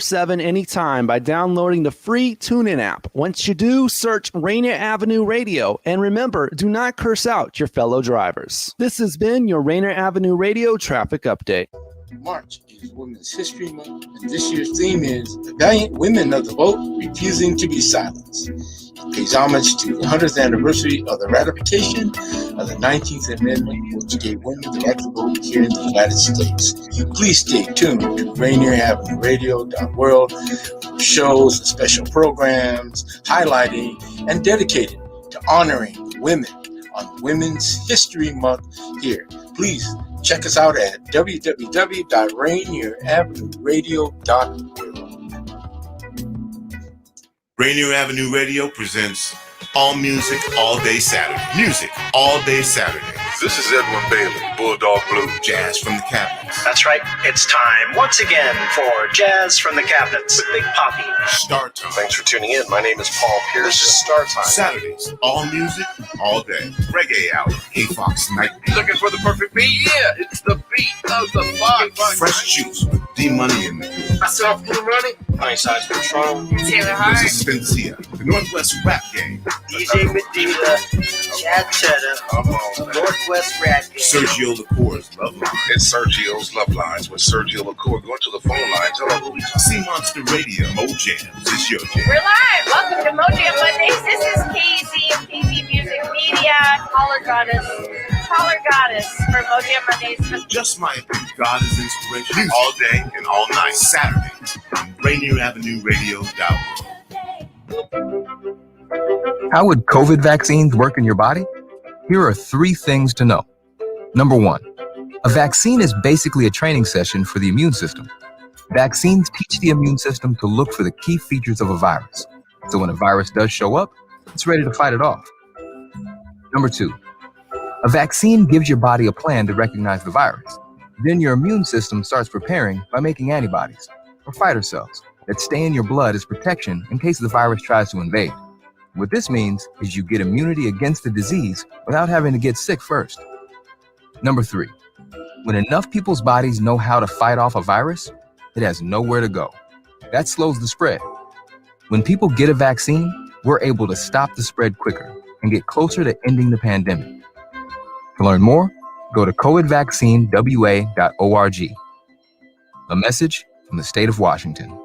7 anytime by downloading the free TuneIn app. Once you do, search Rainier Avenue Radio. And remember, do not curse out your fellow drivers. This has been your Rainier Avenue Radio traffic update. March is Women's History Month, and this year's theme is the valiant women of the vote refusing to be silenced. It pays homage to the 100th anniversary of the ratification of the 19th Amendment, which gave women the right to vote here in the United States. Please stay tuned to Rainier Avenue Radio.world for shows and special programs highlighting and dedicated to honoring women on Women's History Month here. Please check us out at www.RainierAvenueRadio.world. Rainier Avenue Radio presents All Music, All Day Saturday. Music, all day Saturday. This is Edwin Bailey, Bulldog Blue. Jazz from the Cabinets. That's right. It's time once again for Jazz from the Cabinets with Big Poppy. Start Time. Thanks for tuning in. My name is Paul Pierce. This is Start Time. Saturdays, all music, all day. Reggae Hour, K-Fox Night. Looking for the perfect beat? Yeah, it's the beat of the Fox. Fresh Juice with D-Money in the good. Myself, Blue Money. Honey Size Control. Taylor Hart. This is Spencia, the Northwest Rap Game. DJ Medina. Chad Cheddar. Northwest Rap Game. Sergio Lacour's Love Line. It's Sergio's Love Lines with Sergio LaCour. Going to the phone line. Tell them who we talking. Sea Monster Radio, Mo Jams. It's your jam. We're live. Welcome to Mo Jam Mondays. This is KZ of KZ Music Media. Caller Goddess for Mo Jam Mondays. Just my opinion. God is inspiration. Music all day and all night. Saturdays on Rainier Avenue Radio.world. How would COVID vaccines work in your body? Here are 3 things to know. Number 1, a vaccine is basically a training session for the immune system. Vaccines teach the immune system to look for the key features of a virus. So when a virus does show up, it's ready to fight it off. Number 2, a vaccine gives your body a plan to recognize the virus. Then your immune system starts preparing by making antibodies, or fighter cells, that stay in your blood as protection in case the virus tries to invade. What this means is you get immunity against the disease without having to get sick first. Number 3, when enough people's bodies know how to fight off a virus, it has nowhere to go. That slows the spread. When people get a vaccine, we're able to stop the spread quicker and get closer to ending the pandemic. To learn more, go to covidvaccinewa.org. A message from the state of Washington.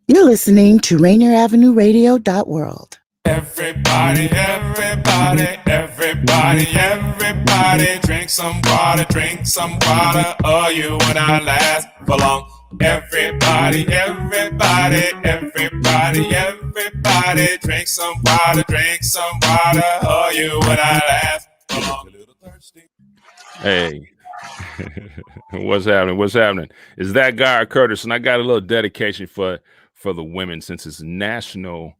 You're listening to Rainier Avenue Radio.world. Everybody, drink some water, or you will not last for long. Everybody, drink some water, or you will not last for long. A little thirsty. Hey. What's happening? It's ThatguyRcurtis, and I got a little dedication for the women. Since it's National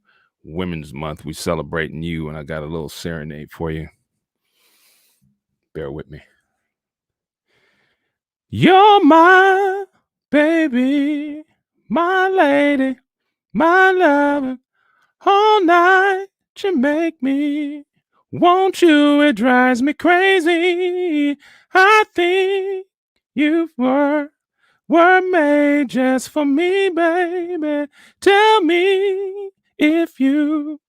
Women's Month, we celebrating you, and I got a little serenade for you. Bear with me. You're my baby, my lady, my lover. All night you make me want you. It drives me crazy. I think you were made just for me, baby. Tell me if you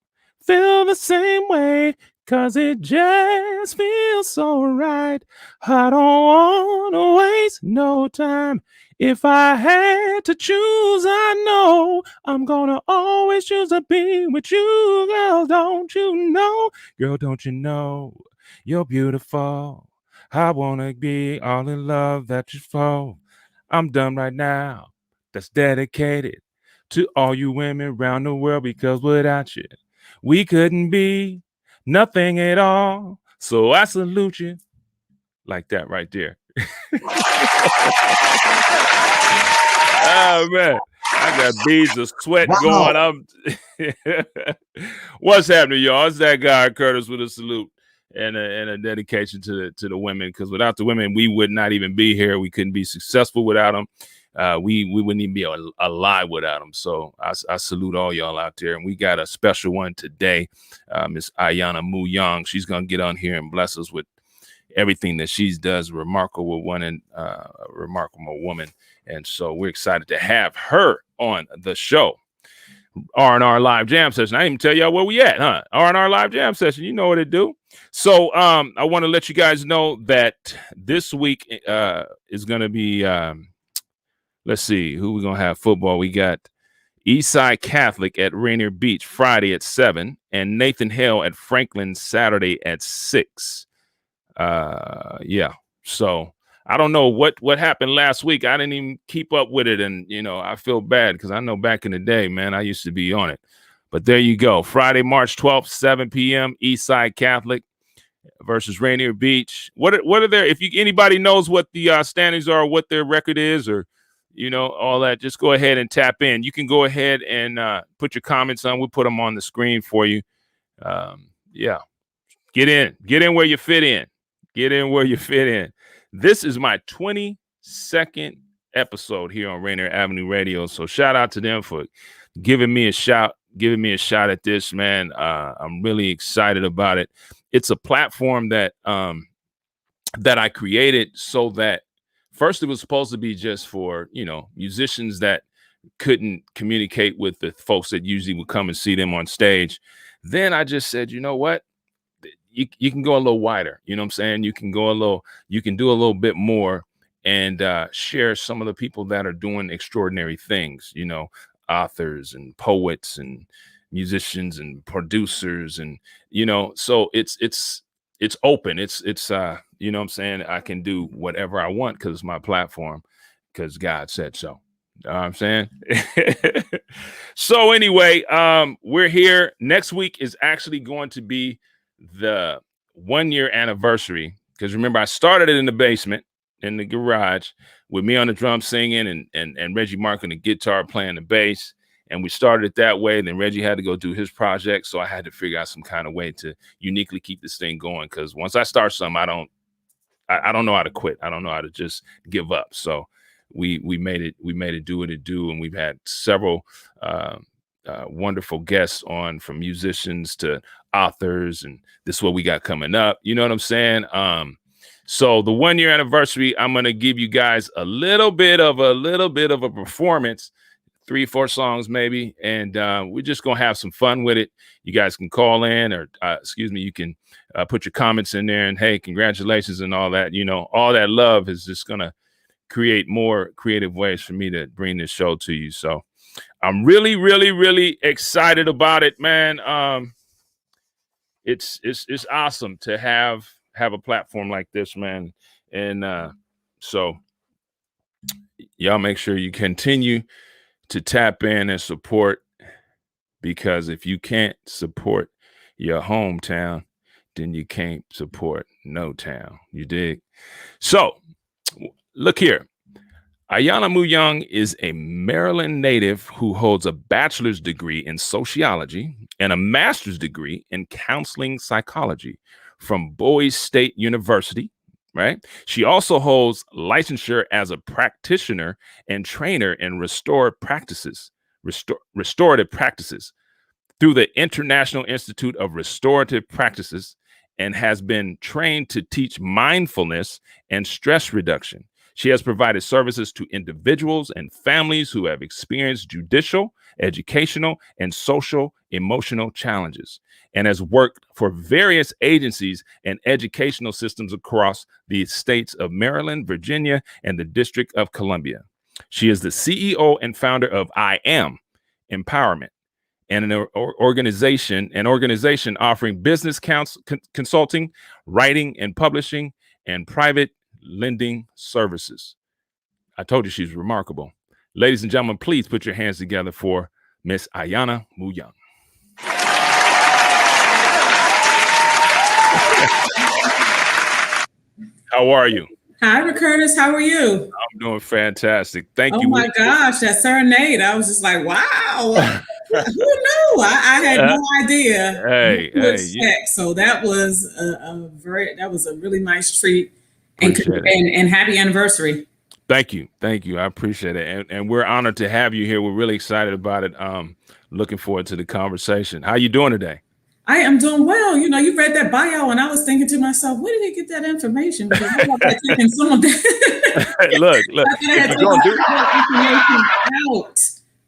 feel the same way, 'cause it just feels so right. I don't want to waste no time. If I had to choose, I know I'm gonna always choose to be with you, girl. Don't you know? Girl, don't you know you're beautiful? I wanna be all the love that you fall. I'm done right now. That's dedicated to all you women around the world, because without you, we couldn't be nothing at all. So I salute you like that right there. Oh man, I got beads of sweat going. What's happening, y'all? It's ThatguyRcurtis with a salute and a dedication to the women, because without the women, we would not even be here. We couldn't be successful without them. We wouldn't even be alive without them. So I salute all y'all out there. And we got a special one today, Miss Ayanna Moo-Young. She's gonna get on here and bless us with everything that she does, remarkable woman. And so we're excited to have her on the show. R Live Jam Session. I didn't even tell y'all where we at, huh? R Live Jam Session. You know what it do. So I want to let you guys know that this week is going to be, let's see, who we're going to have football. We got Eastside Catholic at Rainier Beach Friday at 7 and Nathan Hale at Franklin Saturday at 6. Yeah. So I don't know what happened last week. I didn't even keep up with it. And, you know, I feel bad because I know back in the day, man, I used to be on it. But there you go. Friday, March 12th, 7 p.m. Eastside Catholic versus Rainier Beach. What are there? If anybody knows what the standings are, what their record is, or, you know, all that, just go ahead and tap in. You can go ahead and put your comments on. We'll put them on the screen for you. Yeah. Get in where you fit in. Get in where you fit in. This is my 22nd episode here on Rainier Avenue Radio. So shout out to them for giving me a shot at this, man. I'm really excited about it. It's a platform that I created so that first it was supposed to be just for, you know, musicians that couldn't communicate with the folks that usually would come and see them on stage. Then I just said, you know what? You can go a little wider, you know what I'm saying? You can do a little bit more and share some of the people that are doing extraordinary things, you know, authors and poets and musicians and producers and, you know, so it's open. It's you know what I'm saying? I can do whatever I want because it's my platform because God said so. You know what I'm saying? So anyway, we're here. Next week is actually going to be the 1-year anniversary, because remember I started it in the basement in the garage with me on the drum singing and Reggie Mark on the guitar playing the bass, and we started it that way. Then Reggie had to go do his project, so I had to figure out some kind of way to uniquely keep this thing going, because once I start something, I don't know how to quit. I don't know how to just give up. So we made it do what it do, and we've had several wonderful guests on, from musicians to authors, and this is what we got coming up. You know what I'm saying? So the 1-year anniversary, I'm gonna give you guys a little bit of a performance, 3-4 songs maybe, and we're just gonna have some fun with it. You guys can call in, or you can put your comments in there, and hey, congratulations and all that. You know, all that love is just gonna create more creative ways for me to bring this show to you. So I'm really, really, really excited about it, man. It's awesome to have a platform like this, man. And so y'all make sure you continue to tap in and support, because if you can't support your hometown, then you can't support no town. You dig? So look here. Ayanna Moo-Young is a Maryland native who holds a bachelor's degree in sociology and a master's degree in counseling psychology from Bowie State University, right? She also holds licensure as a practitioner and trainer in restorative practices through the International Institute of Restorative Practices, and has been trained to teach mindfulness and stress reduction. She has provided services to individuals and families who have experienced judicial, educational, and social emotional challenges, and has worked for various agencies and educational systems across the states of Maryland, Virginia, and the District of Columbia. She is the CEO and founder of I Am Empowerment, and an organization offering business consulting, writing and publishing, and private lending services. I told you she's remarkable. Ladies and gentlemen, please put your hands together for Miss Ayanna Moo-Young. How are you? Hi, Curtis. How are you? I'm doing fantastic. Thank you. Oh my gosh, that serenade! I was just like, wow. Who knew? I had no idea. Hey. So that was a really nice treat, and happy anniversary. Thank you. I appreciate it, and we're honored to have you here. We're really excited about it. Looking forward to the conversation. How you doing today? I am doing well. You know, you read that bio, and I was thinking to myself, where did he get that information? Because I was like taking some of that. look. If you're gonna do information out.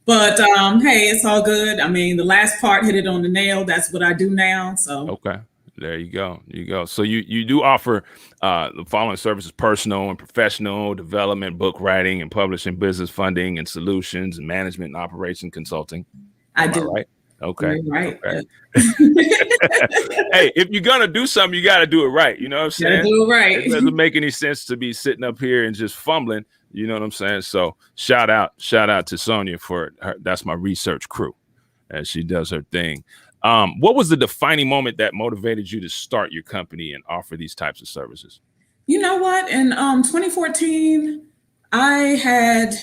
But hey, it's all good. I mean, the last part hit it on the nail. That's what I do now. So okay. There you go. So you do offer the following services: personal and professional development, book writing and publishing, business funding and solutions, and management and operation consulting. I do. Right. Okay. You're right. Okay. Hey, if you're gonna do something, you got to do it right. You know what I'm saying? Gotta do it right. It doesn't make any sense to be sitting up here and just fumbling. You know what I'm saying? So shout out to Sonia for her. That's my research crew, as she does her thing. What was the defining moment that motivated you to start your company and offer these types of services? You know what? In 2014, I had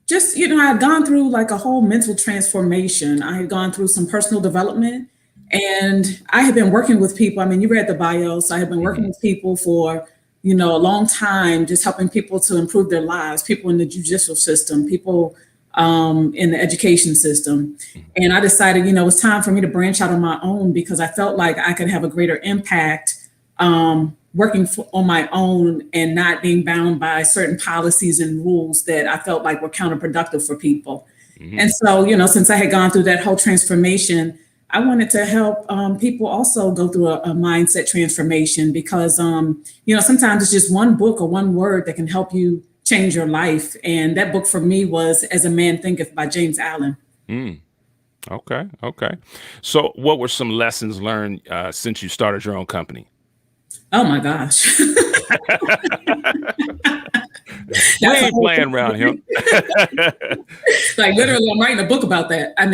just, you know, I had gone through like a whole mental transformation. I had gone through some personal development, and I had been working with people. I mean, you read the bio, so I had been working with people for, you know, a long time, just helping people to improve their lives, people in the judicial system, people in the education system. And I decided, you know, it was time for me to branch out on my own, because I felt like I could have a greater impact working on my own and not being bound by certain policies and rules that I felt like were counterproductive for people. And so, you know, since I had gone through that whole transformation, I wanted to help people also go through a mindset transformation, because, you know, sometimes it's just one book or one word that can help you change your life. And that book for me was As a Man Thinketh by James Allen. Okay. So what were some lessons learned since you started your own company? Oh my gosh. We ain't playing around here. Like literally, I'm writing a book about that. I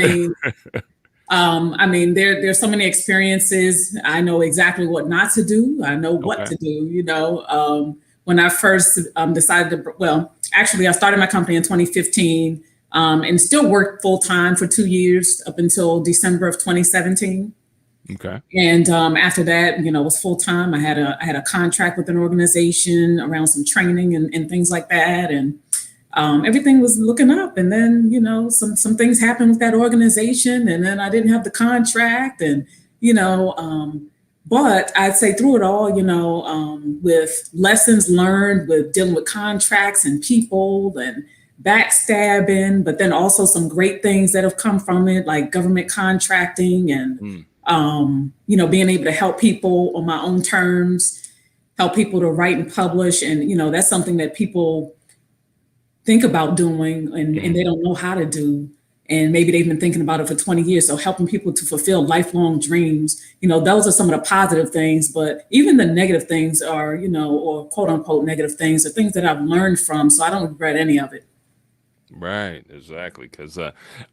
mean, there's so many experiences. I know exactly what not to do. I know what to do. You know, when I first decided to, well, actually, I started my company in 2015 and still worked full time for 2 years up until December of 2017. Okay. And after that, you know, it was full time. I had a contract with an organization around some training and things like that, and everything was looking up. And then, you know, some things happened with that organization, and then I didn't have the contract, and you know, but I'd say through it all, you know, with lessons learned with dealing with contracts and people and backstabbing, but then also some great things that have come from it, like government contracting and you know, being able to help people on my own terms, help people to write and publish. And, you know, that's something that people think about doing and they don't know how to do. And maybe they've been thinking about it for 20 years. So helping people to fulfill lifelong dreams, you know, those are some of the positive things, but even the negative things are, you know, or quote unquote negative things are things that I've learned from. So I don't regret any of it. Right, exactly. Because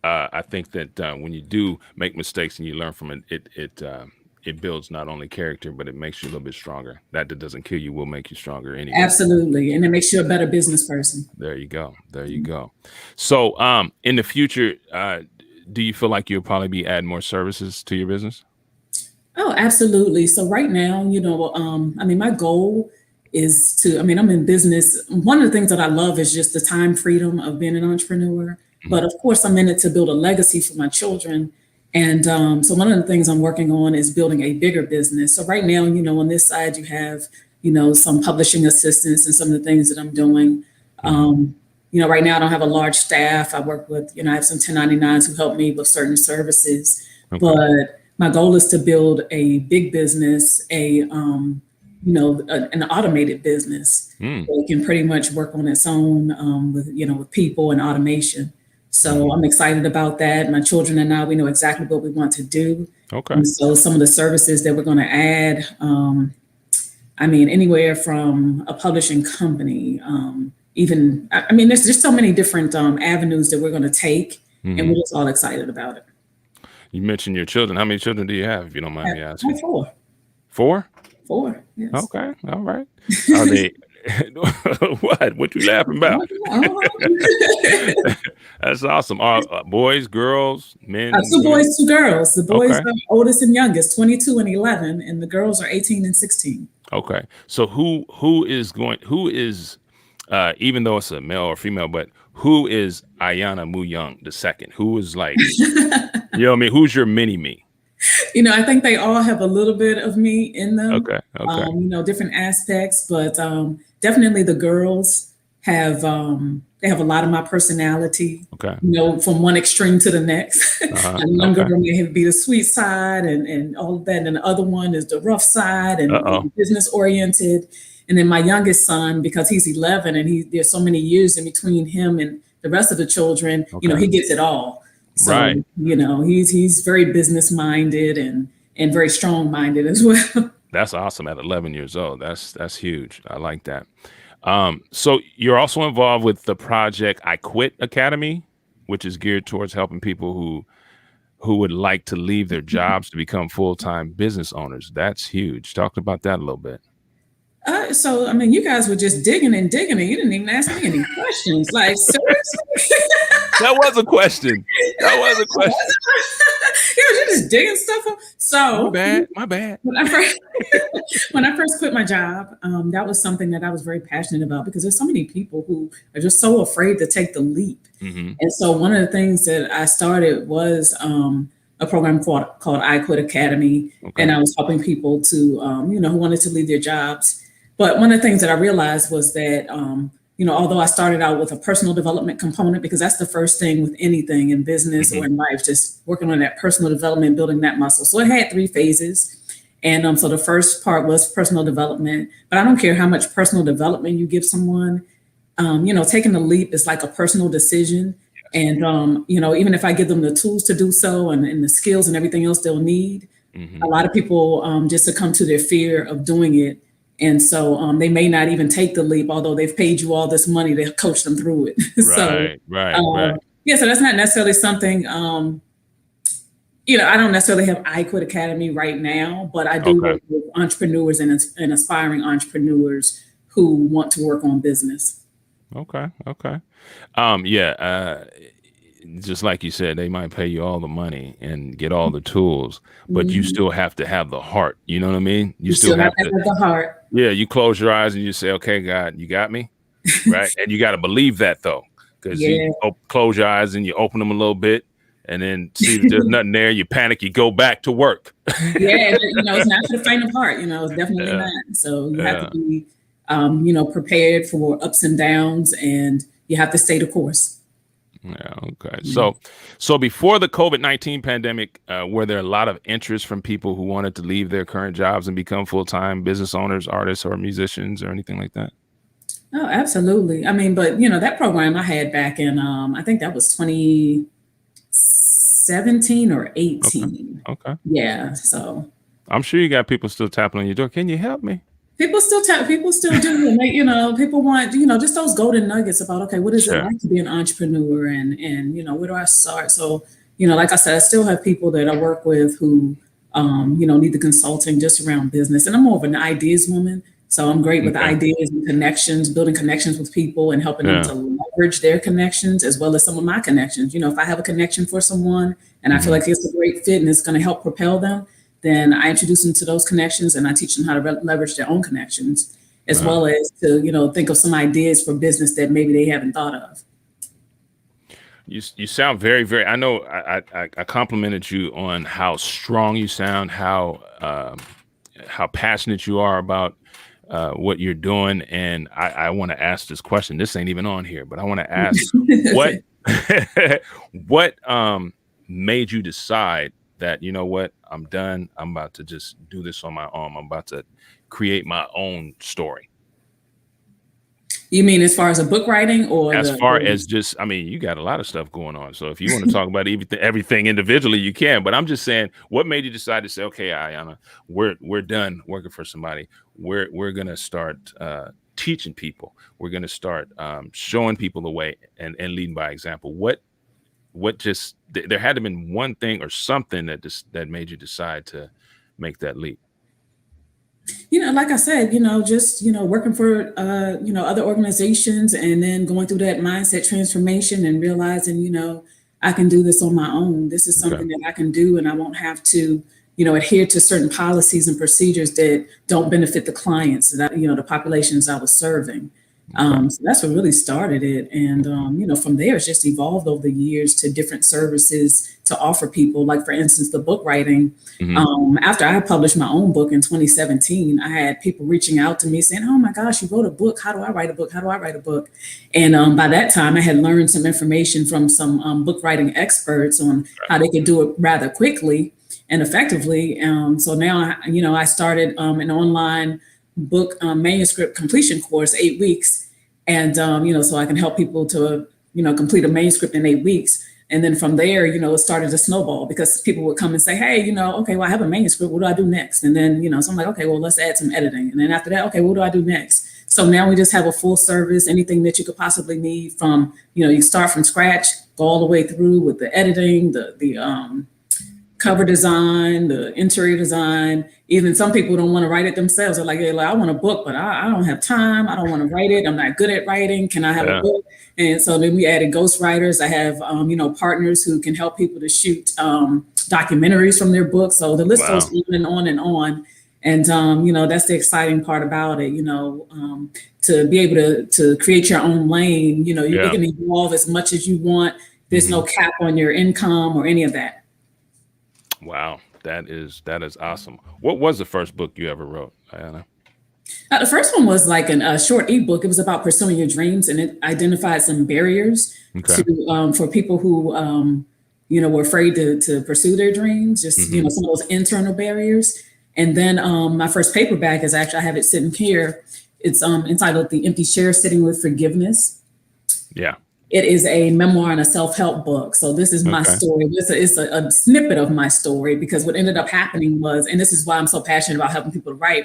I think that when you do make mistakes and you learn from it, it builds not only character, but it makes you a little bit stronger. That doesn't kill you will make you stronger anyway. Absolutely. And it makes you a better business person. There you go. So in the future, do you feel like you'll probably be adding more services to your business? Oh, absolutely. So right now, you know, I mean, my goal is to, I mean, I'm in business. One of the things that I love is just the time freedom of being an entrepreneur. But of course, I'm in it to build a legacy for my children. And so one of the things I'm working on is building a bigger business. So right now, you know, on this side, you have, you know, some publishing assistance and some of the things that I'm doing. You know, right now I don't have a large staff. I work with, you know, I have some 1099s who help me with certain services. But my goal is to build a big business, you know, an automated business that can pretty much work on its own with, you know, with people and automation. So I'm excited about that. My children and I, we know exactly what we want to do. And so some of the services that we're going to add, I mean, anywhere from a publishing company, even, I mean, there's just so many different avenues that we're going to take, and we're just all excited about it. You mentioned your children. How many children do you have, if you don't mind me asking? 4. 4? 4, yes. Okay, all right. Are they, what you laughing about? That's awesome. Are boys, girls, men? 2 boys, 2 girls. The boys are oldest and youngest, 22 and 11, and the girls are 18 and 16. Okay. So who is, even though it's a male or female, but who is Ayanna Moo-Young the second? Who is like, you know what I mean? Who's your mini-me? I think they all have a little bit of me in them. Okay. Different aspects, but definitely the girls have they have a lot of my personality. Okay. From one extreme to the next. Uh-huh. A young girl may be the sweet side and all of that, and the other one is the rough side and business oriented. And then my youngest son, because he's 11 and there's so many years in between him and the rest of the children, he gets it all. So, right. He's very business minded and very strong minded as well. That's awesome at 11 years old. That's huge. I like that. So you're also involved with the project I Quit Academy, which is geared towards helping people who would like to leave their jobs to become full-time business owners. That's huge. Talk about that a little bit. So, you guys were just digging and digging, and you didn't even ask me any questions. Like, seriously? That was a question. You're just digging stuff up. So, my bad. When I first quit my job, that was something that I was very passionate about because there's so many people who are just so afraid to take the leap. Mm-hmm. And so one of the things that I started was a program called I Quit Academy. Okay. And I was helping people to, who wanted to leave their jobs. But one of the things that I realized was that, although I started out with a personal development component, because that's the first thing with anything in business or in life, just working on that personal development, building that muscle. So it had 3 phases. And so the first part was personal development. But I don't care how much personal development you give someone, taking the leap is like a personal decision. And, even if I give them the tools to do so and the skills and everything else they'll need, a lot of people just succumb to their fear of doing it. And so they may not even take the leap, although they've paid you all this money to coach them through it. Right. Yeah, so that's not necessarily something, I don't necessarily have I Quit Academy right now, but I do work with entrepreneurs and aspiring entrepreneurs who want to work on business. Okay. Just like you said, they might pay you all the money and get all the tools, but you still have to have the heart. You know what I mean? You still have to have the heart. Yeah, you close your eyes and you say, okay, God, you got me. Right. And you got to believe that, though, because you close your eyes and you open them a little bit and then see if there's nothing there. You panic, you go back to work. It's not for the faint of heart. It's definitely not. So you have to be, prepared for ups and downs, and you have to stay the course. Yeah. Okay. So before the COVID-19 pandemic, were there a lot of interest from people who wanted to leave their current jobs and become full-time business owners, artists, or musicians, or anything like that? Oh, absolutely. But that program I had back in, I think that was 2017 or 18. Okay. Yeah. So I'm sure you got people still tapping on your door. Can you help me? People still do, and they, people want, just those golden nuggets about, okay, what is it like to be an entrepreneur, and where do I start? So, like I said, I still have people that I work with who, need the consulting just around business, and I'm more of an ideas woman. So I'm great with ideas and connections, building connections with people and helping them to leverage their connections as well as some of my connections. If I have a connection for someone and I feel like it's a great fit and it's going to help propel them, then I introduce them to those connections and I teach them how to leverage their own connections, as well as to, think of some ideas for business that maybe they haven't thought of. You sound very, very, I know I complimented you on how strong you sound, how passionate you are about what you're doing. And I want to ask this question. This ain't even on here, but I want to ask what made you decide that, I'm done. I'm about to just do this on my own. I'm about to create my own story. You mean as far as a book writing, or as far as just, you got a lot of stuff going on. So if you want to talk about everything individually, you can. But I'm just saying, what made you decide to say, okay, Ayanna, we're done working for somebody. We're gonna start teaching people. We're gonna start showing people the way and leading by example. What just, there had to have been one thing or something that made you decide to make that leap. Like I said, just, working for, other organizations, and then going through that mindset transformation and realizing, I can do this on my own. This is something that I can do, and I won't have to, adhere to certain policies and procedures that don't benefit the clients that, the populations I was serving. So that's what really started it. And, from there, it's just evolved over the years to different services to offer people. Like, for instance, the book writing. After I published my own book in 2017, I had people reaching out to me saying, oh my gosh, you wrote a book. How do I write a book? How do I write a book? And by that time, I had learned some information from some book writing experts on how they could do it rather quickly and effectively. So now, I started an online book manuscript completion course, 8 weeks. And, so I can help people to, complete a manuscript in 8 weeks. And then from there, it started to snowball because people would come and say, hey, okay, well, I have a manuscript. What do I do next? And then, so I'm like, okay, well, let's add some editing. And then after that, okay, what do I do next? So now we just have a full service, anything that you could possibly need from, you start from scratch, go all the way through with the editing, the cover design, the interior design. Even some people don't want to write it themselves. They're like, I want a book, but I don't have time. I don't want to write it. I'm not good at writing. Can I have a book? And so then we added ghostwriters. I have, partners who can help people to shoot documentaries from their books. So the list goes on and on and on. And, that's the exciting part about it, to be able to create your own lane. You can evolve as much as you want. There's no cap on your income or any of that. Wow, that is awesome. What was the first book you ever wrote, Ayanna? The first one was like a short ebook. It was about pursuing your dreams, and it identified some barriers for people who, were afraid to pursue their dreams. Just some of those internal barriers. And then my first paperback is actually, I have it sitting here. It's entitled "The Empty Chair: Sitting with Forgiveness." Yeah. It is a memoir and a self-help book. So this is my story. It's a snippet of my story, because what ended up happening was, and this is why I'm so passionate about helping people to write.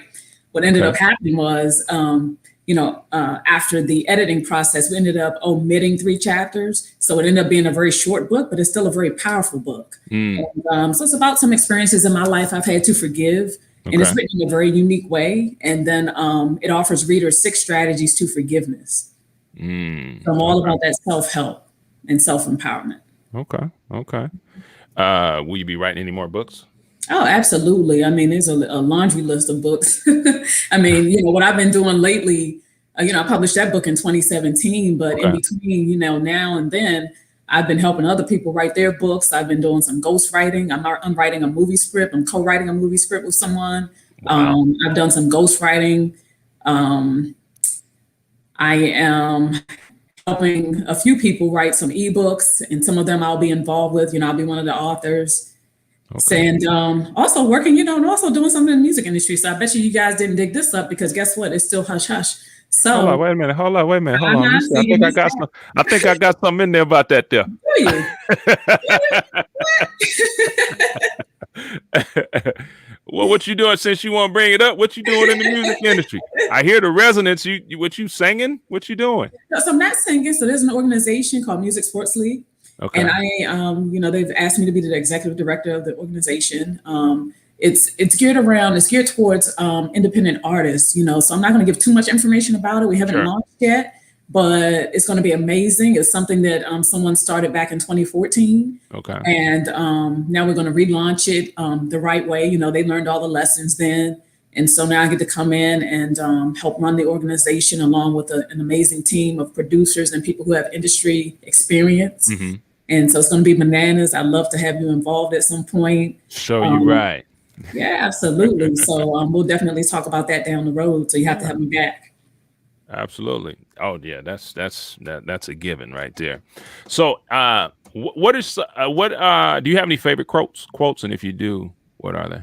What ended up happening was, after the editing process, we ended up omitting 3 chapters. So it ended up being a very short book, but it's still a very powerful book. And, so it's about some experiences in my life I've had to forgive. And it's written in a very unique way. And then it offers readers 6 strategies to forgiveness. So I'm all about that self-help and self-empowerment. Okay. Will you be writing any more books? Oh, absolutely. I mean, there's a laundry list of books. I mean, what I've been doing lately, I published that book in 2017, but in between, now and then, I've been helping other people write their books. I've been doing some ghost writing. I'm writing a movie script. I'm co-writing a movie script with someone. I've done some ghost writing. I am helping a few people write some ebooks, and some of them I'll be involved with. I'll be one of the authors. And also working, and also doing something in the music industry. So I bet you guys didn't dig this up, because guess what? It's still hush hush. So hold on, wait a minute. Hold on. I think I got something in there about that there. Do you? Well, what you doing, since you want to bring it up? What you doing in the music industry? I hear the resonance. What you singing? What you doing? So I'm not singing. So there's an organization called Music Sports League. And I, they've asked me to be the executive director of the organization. It's geared towards independent artists, so I'm not going to give too much information about it. We haven't launched yet, but it's going to be amazing. It's something that someone started back in 2014. And now we're going to relaunch it the right way. They learned all the lessons then. And so now I get to come in and help run the organization along with an amazing team of producers and people who have industry experience. And so it's going to be bananas. I'd love to have you involved at some point. Sure, you're right. Yeah, absolutely. So we'll definitely talk about that down the road. So you have to have me back. Absolutely. Oh yeah, that's a given right there. So do you have any favorite quotes? And if you do, what are they?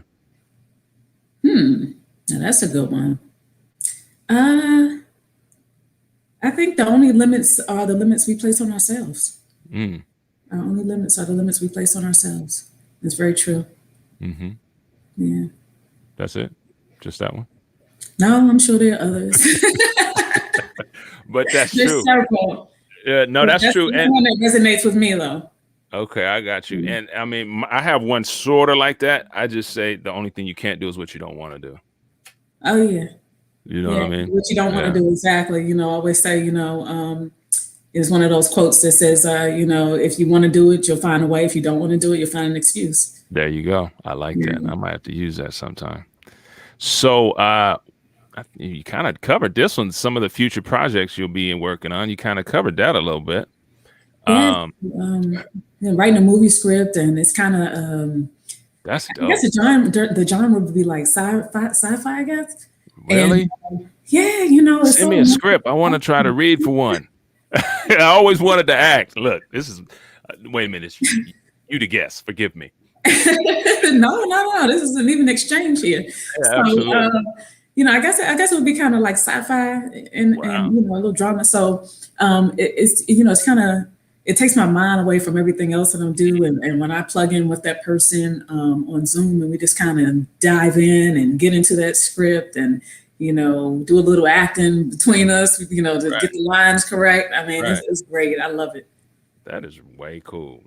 Now that's a good one. I think the only limits are the limits we place on ourselves. Our only limits are the limits we place on ourselves. It's very true. Yeah. That's it? Just that one? No, I'm sure there are others. But that's There's true. Several. No, that's true. The one that resonates with me, though. Okay, I got you. And I mean, I have one sort of like that. I just say the only thing you can't do is what you don't want to do. Oh, yeah. You know what I mean? What you don't want to do, exactly. I always say, is one of those quotes that says, if you want to do it, you'll find a way. If you don't want to do it, you'll find an excuse. There you go. I like that. I might have to use that sometime. So You kind of covered this one. Some of the future projects you'll be working on, you kind of covered that a little bit. Yeah, writing a movie script, and it's kind of that's dope. I guess the genre would be like sci-fi, I guess. Really? And, yeah, you know. Send me a script. I want to try to read for one. I always wanted to act. Look, this is. Wait a minute. You the guest. Forgive me. No. This isn't even exchange here. Yeah, absolutely. You know, I guess it would be kind of like sci-fi and you know, a little drama. So it's you know, it's kind of, it takes my mind away from everything else that I'm doing. And when I plug in with that person on Zoom, and we just kind of dive in and get into that script and, you know, do a little acting between us, you know, to get the lines correct. I mean, it's great. I love it. That is way cool.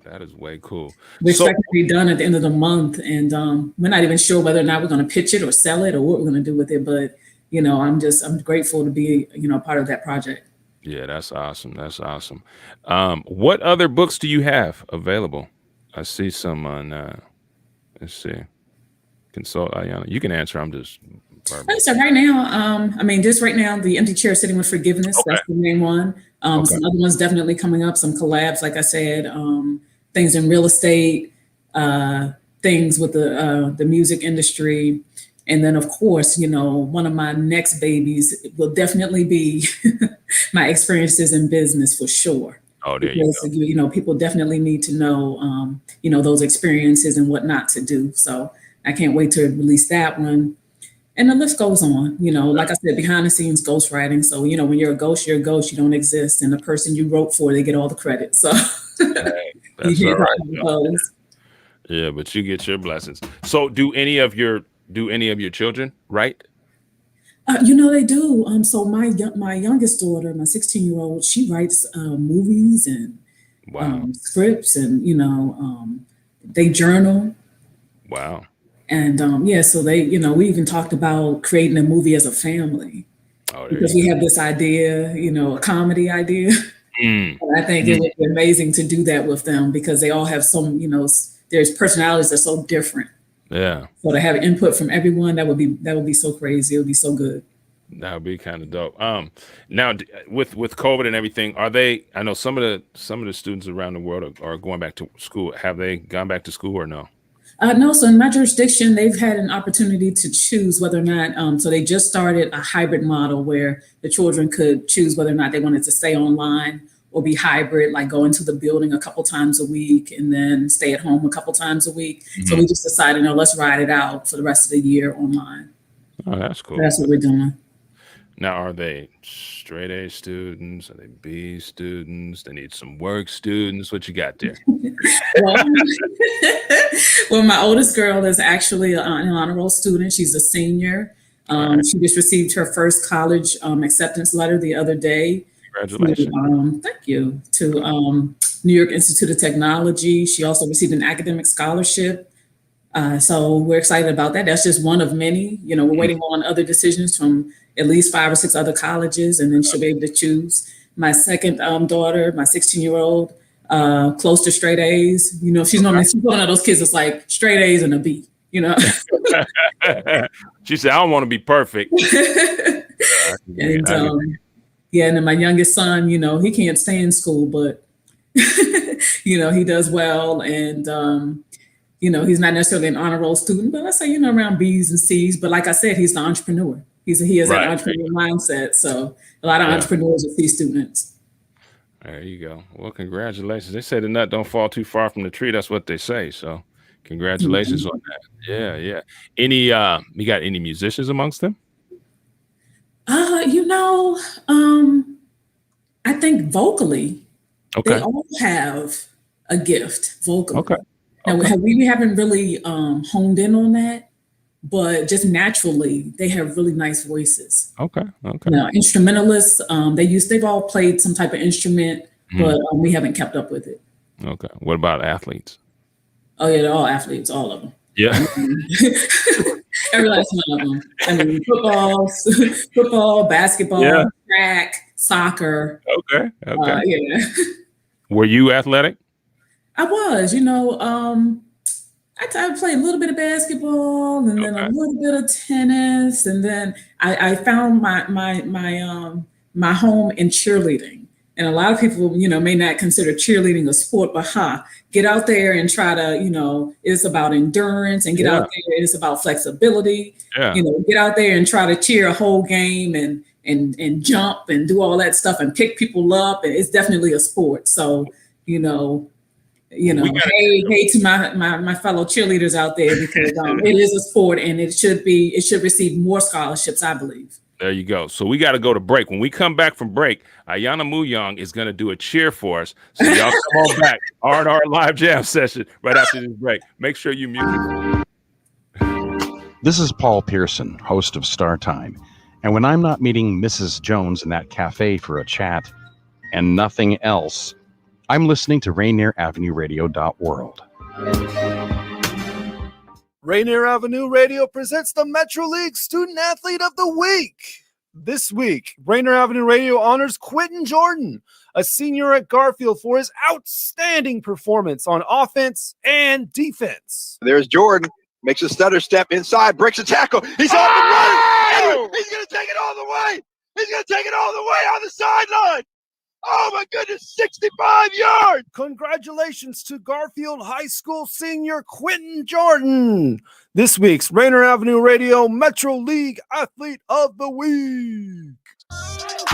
We expect to be done at the end of the month, and we're not even sure whether or not we're going to pitch it or sell it or what we're going to do with it. But you know, I'm grateful to be, you know, part of that project. Yeah, that's awesome. What other books do you have available? I see some on. Let's see. Consult Ayanna. You can answer. I'm just. So right now, I mean, just right now, the Empty Chair Sitting with Forgiveness. Okay. That's the main one. Some other ones definitely coming up. Some collabs, like I said, things in real estate, things with the music industry, and then of course, you know, one of my next babies will definitely be my experiences in business for sure. Oh, there because, you go. You know, people definitely need to know, you know, those experiences and what not to do. So I can't wait to release that one. And the list goes on, you know, like I said, behind the scenes ghostwriting. So, you know, when you're a ghost, you don't exist. And the person you wrote for, they get all the credit. So that's all right. Yeah, but you get your blessings. So do any of your children write? You know, they do. So my youngest daughter, my 16-year-old, she writes movies and scripts, and, you know, they journal. Wow. And so they, you know, we even talked about creating a movie as a family because we have this idea, you know, a comedy idea. And I think it would be amazing to do that with them because they all have some, you know, there's personalities that are so different. Yeah. So to have input from everyone, that would be so crazy. It would be so good. That would be kind of dope. Now with COVID and everything, I know some of the students around the world are going back to school. Have they gone back to school or no? No, so in my jurisdiction, they've had an opportunity to choose whether or not, so they just started a hybrid model where the children could choose whether or not they wanted to stay online or be hybrid, like go into the building a couple times a week and then stay at home a couple times a week. Mm-hmm. So we just decided, no, let's ride it out for the rest of the year online. Oh, that's cool. So that's what we're doing. Now, are they straight A students? Are they B students? They need some work students. What you got there? Well, my oldest girl is actually an honor roll student. She's a senior. She just received her first college acceptance letter the other day. Congratulations. Thank you. To New York Institute of Technology. She also received an academic scholarship. So we're excited about that. That's just one of many. You know, we're waiting on other decisions from at least 5 or 6 other colleges, and then she'll be able to choose. My second daughter, my 16-year-old, close to straight A's. You know, she's one of those kids that's like straight A's and a B, you know. She said, I don't want to be perfect. And then my youngest son, you know, he can't stay in school, but, you know, he does well. And, you know, he's not necessarily an honor roll student, but let's say, you know, around B's and C's. But like I said, he's the entrepreneur. He has an entrepreneur mindset. So a lot of entrepreneurs are C students. There you go. Well, congratulations. They say the nut don't fall too far from the tree. That's what they say. So congratulations on that. Yeah. Any, you got any musicians amongst them? You know, I think vocally, they all have a gift vocally. Now, we haven't really honed in on that, but just naturally, they have really nice voices. Now, instrumentalists, they've all played some type of instrument, but we haven't kept up with it. Okay. What about athletes? Oh yeah, they're all athletes, all of them. Yeah. Every last one of them. I mean, football, basketball, track, soccer. Okay. Yeah. Were you athletic? I was, you know, I played a little bit of basketball and then a little bit of tennis, and then I found my home in cheerleading. And a lot of people, may not consider cheerleading a sport, but get out there and try to, it's about endurance, and get out there. It's about flexibility. Yeah. Get out there and try to cheer a whole game and jump and do all that stuff and pick people up. And it's definitely a sport. So, hey to my fellow cheerleaders out there, because it is a sport, and it should receive more scholarships, I believe. There you go. So we got to go to break. When we come back from break, Ayanna Moo-Young is going to do a cheer for us. So y'all come on back. R Live Jam Session right after this break. Make sure you mute it. This is Paul Pearson, host of Star Time. And when I'm not meeting Mrs. Jones in that cafe for a chat and nothing else, I'm listening to Rainier Avenue Radio.world. Rainier Avenue Radio presents the Metro League Student Athlete of the Week. This week, Rainier Avenue Radio honors Quentin Jordan, a senior at Garfield, for his outstanding performance on offense and defense. There's Jordan, makes a stutter step inside, breaks a tackle. He's off and running. He's going to take it all the way. He's going to take it all the way on the sideline. Oh my goodness, 65 yards! Congratulations to Garfield High School senior Quentin Jordan, this week's Rainier Avenue Radio Metro League Athlete of the Week.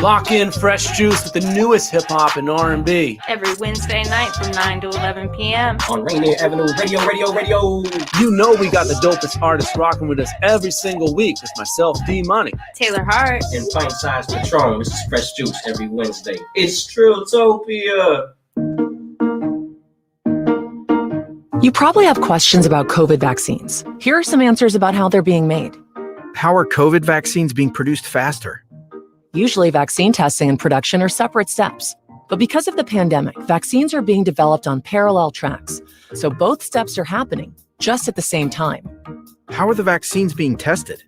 Lock in fresh juice with the newest hip-hop and R&B. Every Wednesday night from 9 to 11 p.m. on Rainier Avenue Radio. You know we got the dopest artists rocking with us every single week. It's myself, D-Money, Taylor Hart, and Pint-Sized Patron. This is Fresh Juice every Wednesday. It's Trilltopia. You probably have questions about COVID vaccines. Here are some answers about how they're being made. How are COVID vaccines being produced faster? Usually, vaccine testing and production are separate steps. But because of the pandemic, vaccines are being developed on parallel tracks. So both steps are happening just at the same time. How are the vaccines being tested?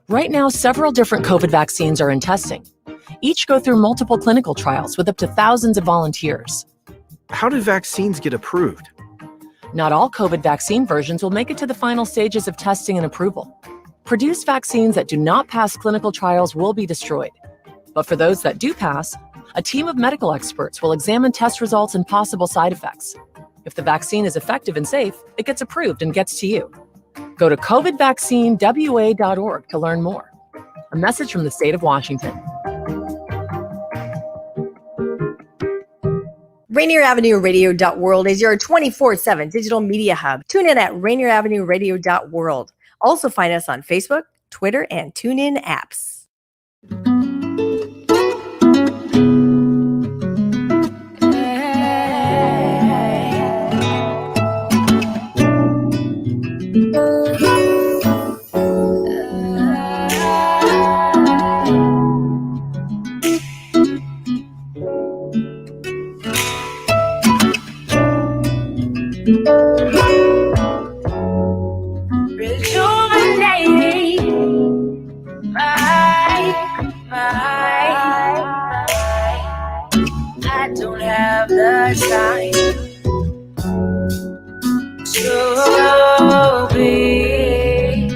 Right now, several different COVID vaccines are in testing. Each go through multiple clinical trials with up to thousands of volunteers. How do vaccines get approved? Not all COVID vaccine versions will make it to the final stages of testing and approval. Produced vaccines that do not pass clinical trials will be destroyed. But for those that do pass, a team of medical experts will examine test results and possible side effects. If the vaccine is effective and safe, it gets approved and gets to you. Go to covidvaccinewa.org to learn more. A message from the state of Washington. Rainier Avenue Radio.world is your 24/7 digital media hub. Tune in at Rainier Avenue Radio.world. Also find us on Facebook, Twitter, and TuneIn apps. I don't have the time to be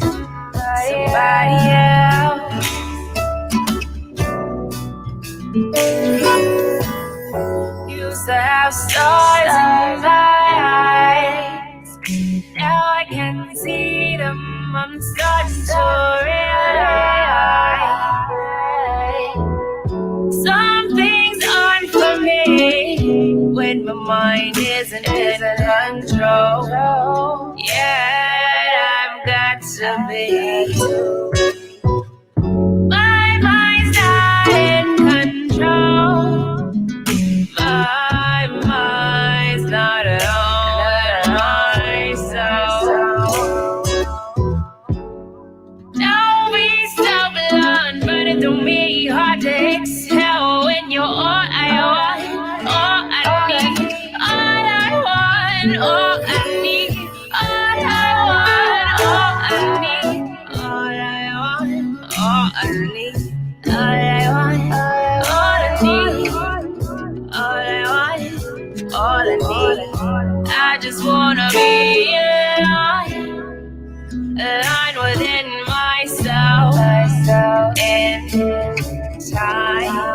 somebody else. Used to have stars in my eyes, now I can see them. I'm starting to realize some things aren't for me when my mind isn't in control. Yeah, I've got to be. My mind's not in control. My mind's not at all in myself. Don't be stubborn, but it don't be hard to exhale when you're all I want, all I need, all I want, all I need, all I want, all I need, all I want, all I need, all I want, all I need, all I want, all I need. I just wanna be you. align within myself in time.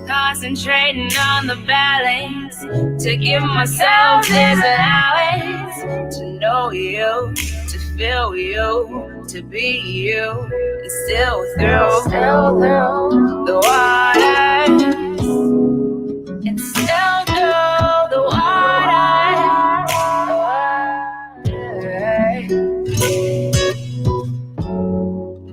Concentrating on the balance to give myself this allowance to know you, to feel you, to be you, and still through the waters, and still through the waters.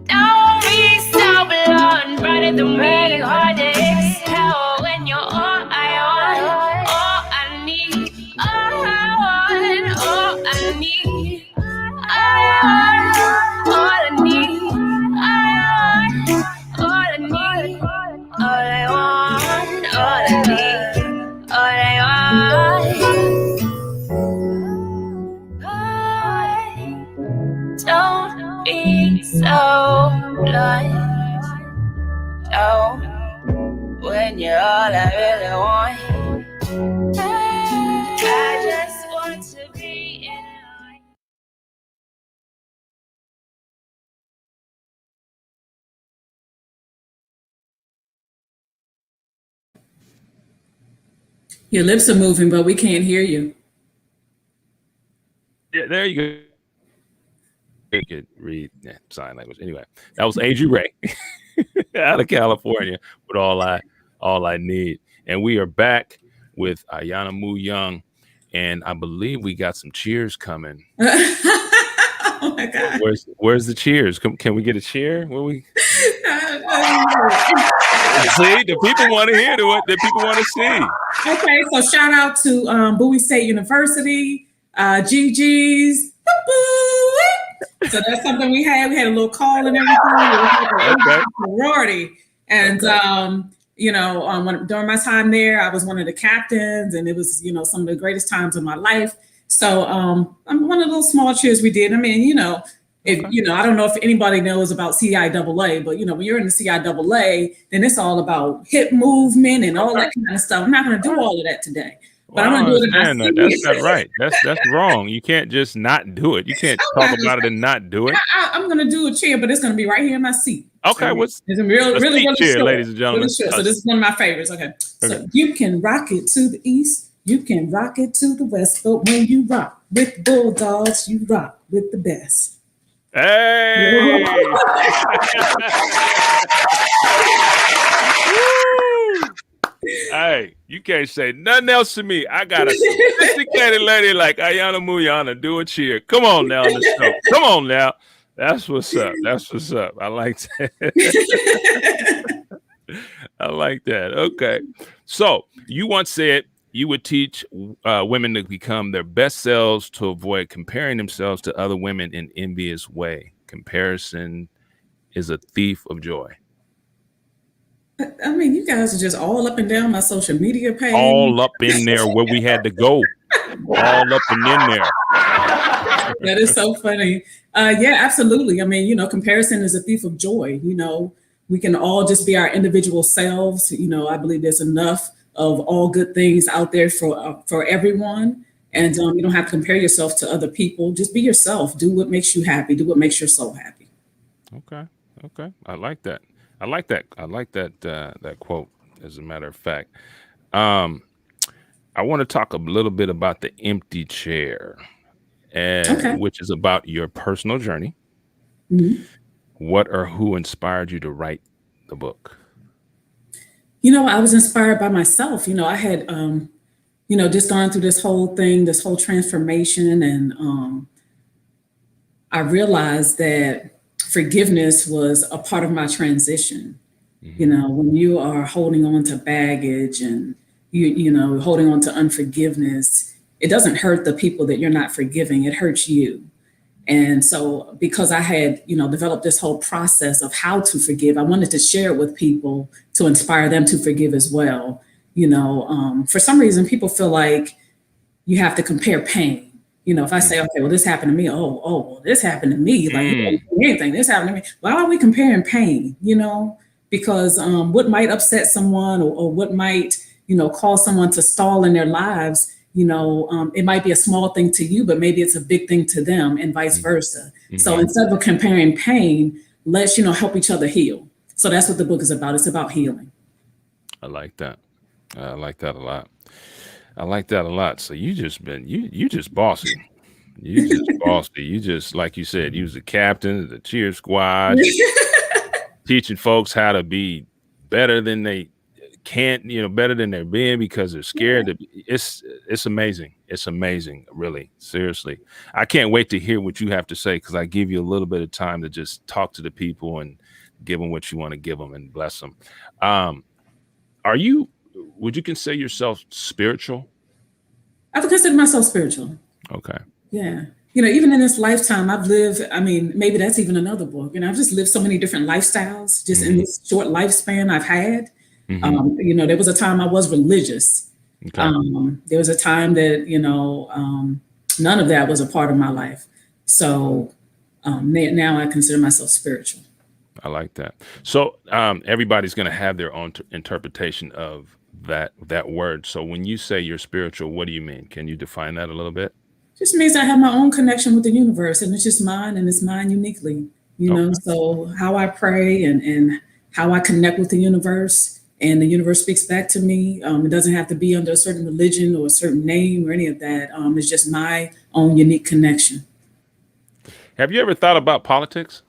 Don't be so blunt, brighter than raining hard to exhale when you're all I want, all I need, all I want, all I need, all I want, all I need, all I need, all I want, all I need, all I want. Don't be so blind. Don't when you're all I really want. I just want to be in line. Your lips are moving, but we can't hear you. Yeah, there you go. You could read sign language. Anyway, that was A.G. Ray out of California with All I Need. And we are back with Ayanna Moo-Young. And I believe we got some cheers coming. Oh my God. Where's the cheers? Can we get a cheer? Where we? See, the people want to hear what the people want to see. Okay, so shout out to Bowie State University, GG's. So that's something we had. We had a little call and everything. Okay. Sorority. And during my time there, I was one of the captains, and it was some of the greatest times of my life. So I'm one of those small cheers we did. I mean, I don't know if anybody knows about CIAA, but when you're in the CIAA, then it's all about hip movement and all that kind of stuff. I'm not going to do all of that today. But I'm going to do it in my That's not right. That's wrong. You can't just not do it. You can't talk about it and not do it. I'm going to do a cheer, but it's going to be right here in my seat. Okay, it's really cheer, short, ladies and gentlemen. Really short. So this is one of my favorites. Okay. So you can rock it to the east, you can rock it to the west, but when you rock with Bulldogs, you rock with the best. Hey! Hey, you can't say nothing else to me. I got a sophisticated lady like Ayanna Moo-Young to do a cheer. Come on now, the show. Come on now. That's what's up. That's what's up. I like that. I like that. Okay. So you once said you would teach women to become their best selves to avoid comparing themselves to other women in envious way. Comparison is a thief of joy. I mean, you guys are just all up and down my social media page. All up in there where we had to go. All up and in there. That is so funny. Yeah, absolutely. I mean, comparison is a thief of joy. We can all just be our individual selves. I believe there's enough of all good things out there for everyone. And you don't have to compare yourself to other people. Just be yourself. Do what makes you happy. Do what makes your soul happy. Okay. I like that. I like that quote, as a matter of fact. I want to talk a little bit about the empty chair, which is about your personal journey. Mm-hmm. What or who inspired you to write the book? I was inspired by myself. I had, just gone through this whole thing, this whole transformation. And I realized that forgiveness was a part of my transition. Mm-hmm. When you are holding on to baggage and you holding on to unforgiveness, it doesn't hurt the people that you're not forgiving. It hurts you. And so because I had, developed this whole process of how to forgive, I wanted to share it with people to inspire them to forgive as well. For some reason, people feel like you have to compare pain. If I say, okay, well, this happened to me. Well, this happened to me. Like anything, this happened to me. Why are we comparing pain? Because what might upset someone or what might, cause someone to stall in their lives, it might be a small thing to you, but maybe it's a big thing to them, and vice versa. So instead of comparing pain, let's, help each other heal. So that's what the book is about. It's about healing. I like that. I like that a lot. So you just bossy. You just bossy. You just, like you said, you was the captain of the cheer squad, teaching folks how to be better than they can't, better than they're being because they're scared. It's amazing. It's amazing, really. Seriously. I can't wait to hear what you have to say, because I give you a little bit of time to just talk to the people and give them what you want to give them and bless them. Would you consider yourself spiritual? I would consider myself spiritual. Okay. Yeah. Even in this lifetime, I've lived, maybe that's even another book. I've just lived so many different lifestyles just in this short lifespan I've had. There was a time I was religious. Okay. There was a time that, none of that was a part of my life. So now I consider myself spiritual. I like that. So everybody's going to have their own interpretation of that word. So when you say you're spiritual, what do you mean? Can you define that a little bit? Just means I have my own connection with the universe, and it's just mine, and it's mine uniquely, know. So how I pray and how I connect with the universe, and the universe speaks back to me. It doesn't have to be under a certain religion or a certain name or any of that. It's just my own unique connection. Have you ever thought about politics?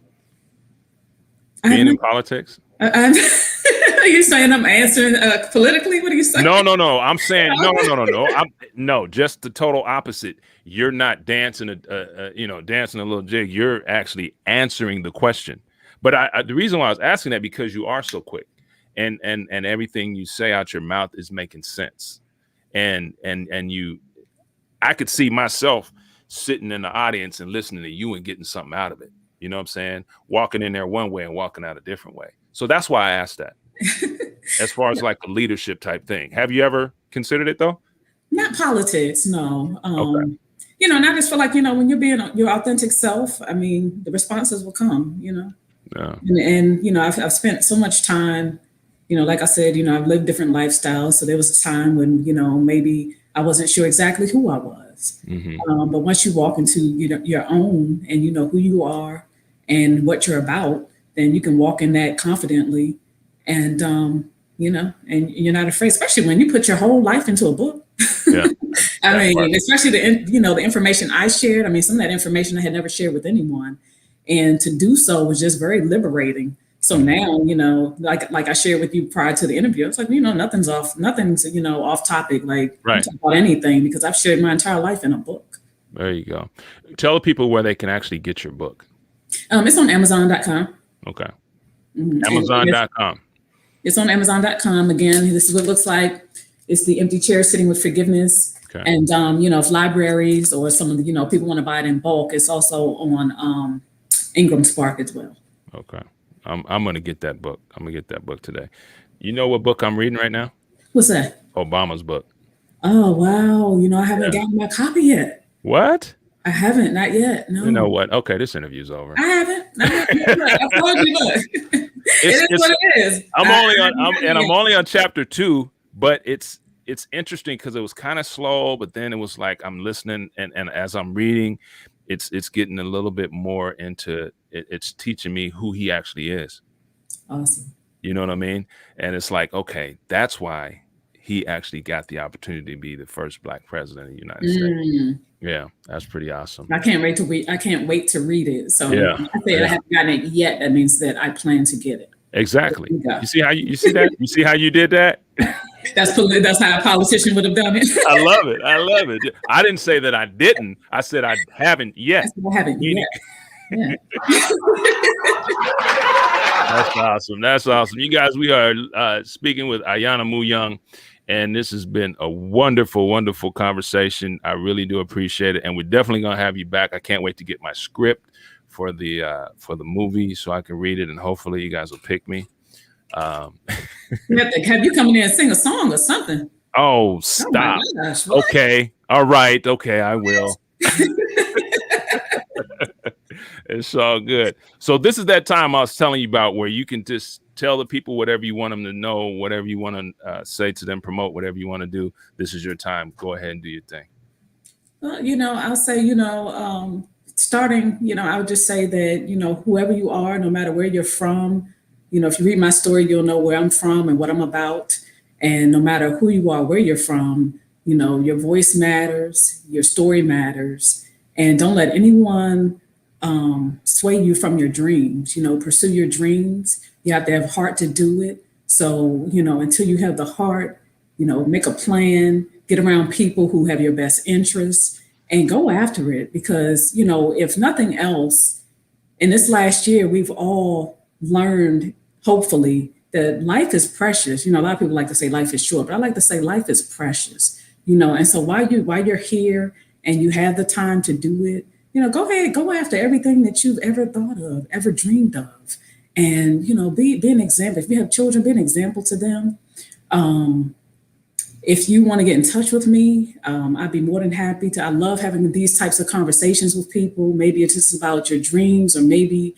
Being in politics? Are you saying I'm answering politically? What are you saying? No. I'm saying no. Just the total opposite. You're not dancing dancing a little jig. You're actually answering the question. But the reason why I was asking that, because you are so quick, and everything you say out your mouth is making sense, and I could see myself sitting in the audience and listening to you and getting something out of it. You know what I'm saying? Walking in there one way and walking out a different way. So that's why I asked that. As far as like a leadership type thing. Have you ever considered it though? Not politics, no. Okay. And I just feel like, when you're being your authentic self, the responses will come, Yeah. And I've spent so much time, like I said, I've lived different lifestyles. So there was a time when, maybe I wasn't sure exactly who I was. But once you walk into your own, and you know who you are and what you're about, then you can walk in that confidently, and and you're not afraid, especially when you put your whole life into a book. Yeah. Especially the information I shared. Some of that information I had never shared with anyone, and to do so was just very liberating. So now, like I shared with you prior to the interview, it's like, nothing's off topic, like right. Talk about anything, because I've shared my entire life in a book. There you go. Tell the people where they can actually get your book. It's on Amazon.com. Okay. Amazon.com. It's on Amazon.com. Again, this is what it looks like. It's The Empty Chair Sitting with Forgiveness. Okay. And, if libraries or some of the, people want to buy it in bulk, it's also on Ingram Spark as well. Okay. I'm going to get that book. I'm going to get that book today. You know what book I'm reading right now? What's that? Obama's book. Oh, wow. I haven't gotten my copy yet. What? I haven't. Not yet. No. You know what? Okay. This interview's over. I haven't. I told you, look. It is what it is. I'm only on chapter 2, but it's interesting because it was kind of slow, but then it was like I'm listening, and as I'm reading, it's getting a little bit more into it. It's teaching me who he actually is. Awesome. You know what I mean? And it's like, okay, that's why he actually got the opportunity to be the first Black president of the United States. Yeah, that's pretty awesome. I can't wait to read it. So yeah. I say I haven't gotten it yet. That means that I plan to get it. Exactly. You see how you see that? You see how you did that? That's how a politician would have done it. I love it. I didn't say that I didn't. I said I haven't yet. I haven't yet. Yeah. That's awesome. You guys, we are speaking with Ayanna Moo-Young, and this has been a wonderful, wonderful conversation. I really do appreciate it, and we're definitely gonna have you back. I can't wait to get my script for the movie so I can read it, and hopefully you guys will pick me. Have you come in there and sing a song or something? Oh, stop. Oh my gosh, okay. All right. Okay, I will. It's all good. So this is that time I was telling you about where you can just tell the people whatever you want them to know, whatever you want to say to them, promote whatever you want to do. This is your time. Go ahead and do your thing. Well, I'll say, starting, I would just say that, whoever you are, no matter where you're from, if you read my story, you'll know where I'm from and what I'm about. And no matter who you are, where you're from, your voice matters, your story matters, and don't let anyone sway you from your dreams. Pursue your dreams. You have to have heart to do it. So, until you have the heart, make a plan, get around people who have your best interests and go after it. Because, if nothing else, in this last year, we've all learned, hopefully, that life is precious. A lot of people like to say life is short, but I like to say life is precious, and so while you're here and you have the time to do it, go ahead, go after everything that you've ever thought of, ever dreamed of. And, be an example. If you have children, be an example to them. If you want to get in touch with me, I'd be more than happy to. I love having these types of conversations with people. Maybe it's just about your dreams, or maybe,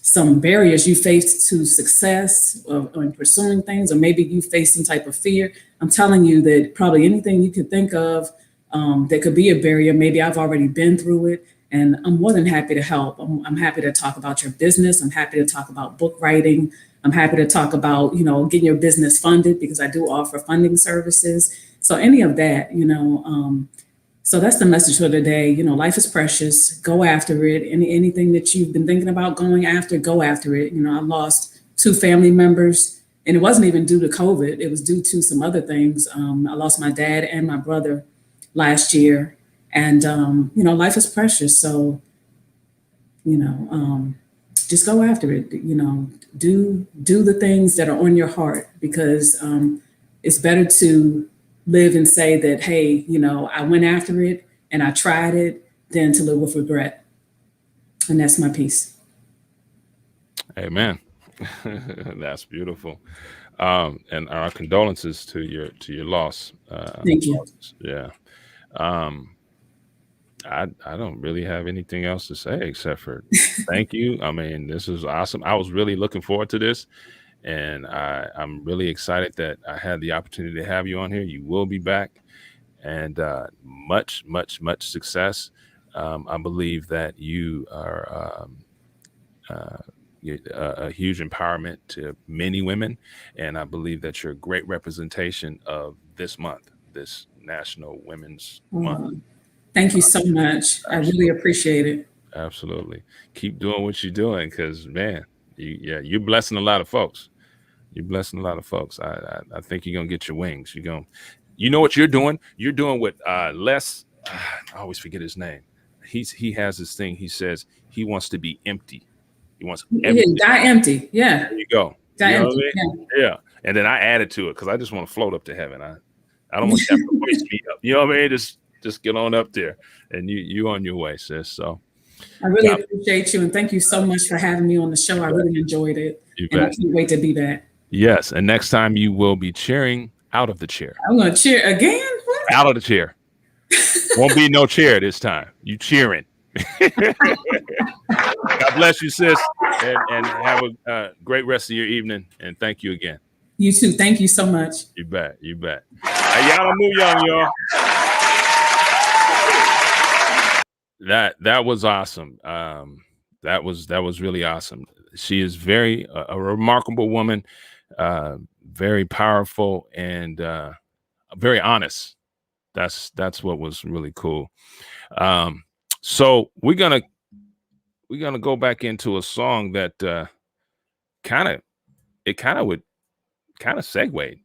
some barriers you face to success or in pursuing things, or maybe you face some type of fear. I'm telling you that probably anything you could think of that could be a barrier, maybe I've already been through it, and I'm more than happy to help. I'm happy to talk about your business. I'm happy to talk about book writing. I'm happy to talk about, getting your business funded, because I do offer funding services. So any of that, so that's the message for today. Life is precious. Go after it. Anything that you've been thinking about going after, go after it. I lost 2 family members, and it wasn't even due to COVID. It was due to some other things. I lost my dad and my brother last year, and life is precious. So, just go after it. Do the things that are on your heart, because it's better to live and say that, hey, I went after it and I tried it, than to live with regret. And that's my piece. Amen. That's beautiful. And our condolences to your loss. Thank you. Yeah. I don't really have anything else to say except for thank you. I mean, this is awesome. I was really looking forward to this, and I'm really excited that I had the opportunity to have you on here. You will be back, and much success. I believe that you are a huge empowerment to many women, and I believe that you're a great representation of this month, this National Women's Month. Thank you so much. I really appreciate it. Absolutely. Keep doing what you're doing, because, man, you're blessing a lot of folks. You're blessing a lot of folks. I think you're going to get your wings. You know what you're doing? You're doing what Les, I always forget his name. He has this thing. He says he wants to be empty. He wants empty. Die empty. Yeah. There you go. Die you know empty. I mean? Yeah. And then I added to it because I just want to float up to heaven. I don't want to have to waste me up. You know what I mean? Just get on up there, and you on your way, sis. So I really appreciate you, and thank you so much for having me on the show. I really enjoyed it, and I can't wait to be back. Yes, and next time you will be cheering out of the chair. I'm going to cheer again. What? Out of the chair. Won't be no chair this time. You cheering. God bless you, sis, and have a great rest of your evening. And thank you again. You too. Thank you so much. You bet. You bet. Ayanna Moo-Young, y'all. That was awesome. That was really awesome. She is a remarkable woman, very powerful, and very honest. That's what was really cool. So we're gonna go back into a song that kind of would segue,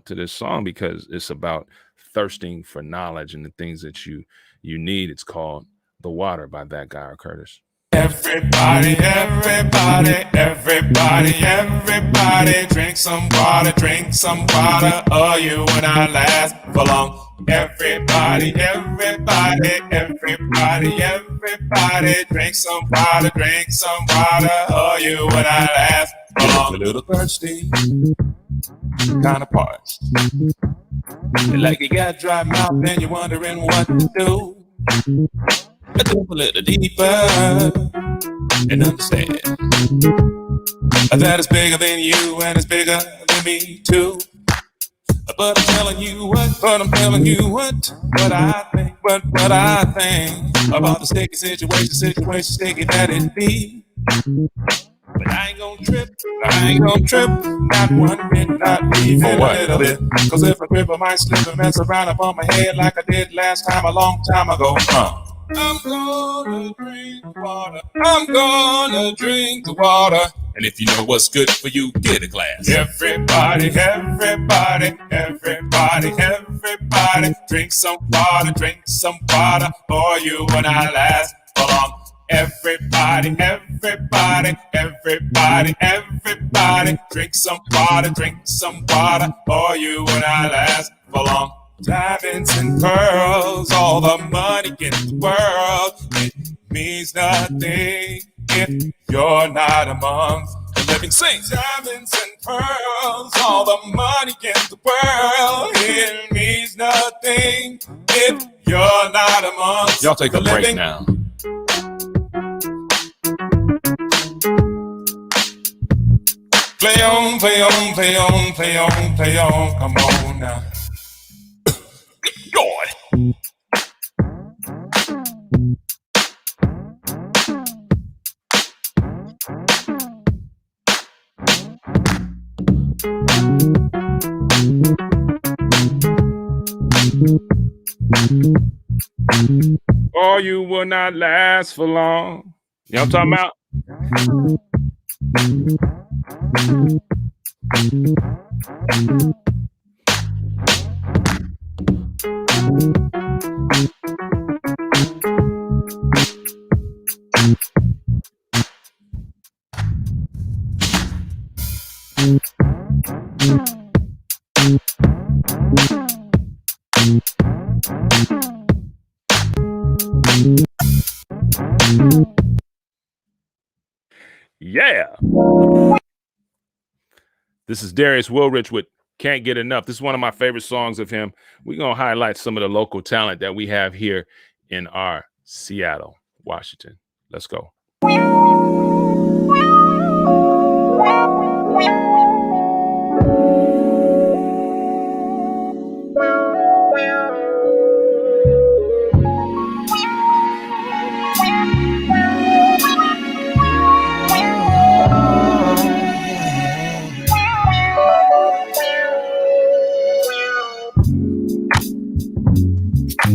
to this song, because it's about thirsting for knowledge and the things that you need. It's called The Water by ThatguyRcurtis. Everybody, drink some water, or you and I last for long. Everybody, drink some water, or you and I last for long. A little thirsty, kind of parched. Like you got dry mouth and you're wondering what to do. Go a little deeper and understand that it's bigger than you and it's bigger than me too. But I'm telling you what I think, what I think about the sticky situation sticky that it be. But I ain't gonna trip, not one bit, not even a little bit. Cause if I trip, I might slip and mess around up on my head like I did last time, a long time ago. I'm gonna drink water. I'm gonna drink the water. And if you know what's good for you, get a glass. Everybody, drink some water, for you when I last long. Everybody, drink some water, for you when I last for long. Diamonds and pearls, all the money in the world, it means nothing if you're not among the living saints. Diamonds and pearls, all the money in the world, it means nothing if you're not among. Y'all take a break now. Play on, play on, play on, play on, play on, come on now. God. Or you will not last for long. You know what I'm talking about? Yeah. This is Darius Wilrich with Can't Get Enough. This is one of my favorite songs of him. We're going to highlight some of the local talent that we have here in our Seattle, Washington. Let's go.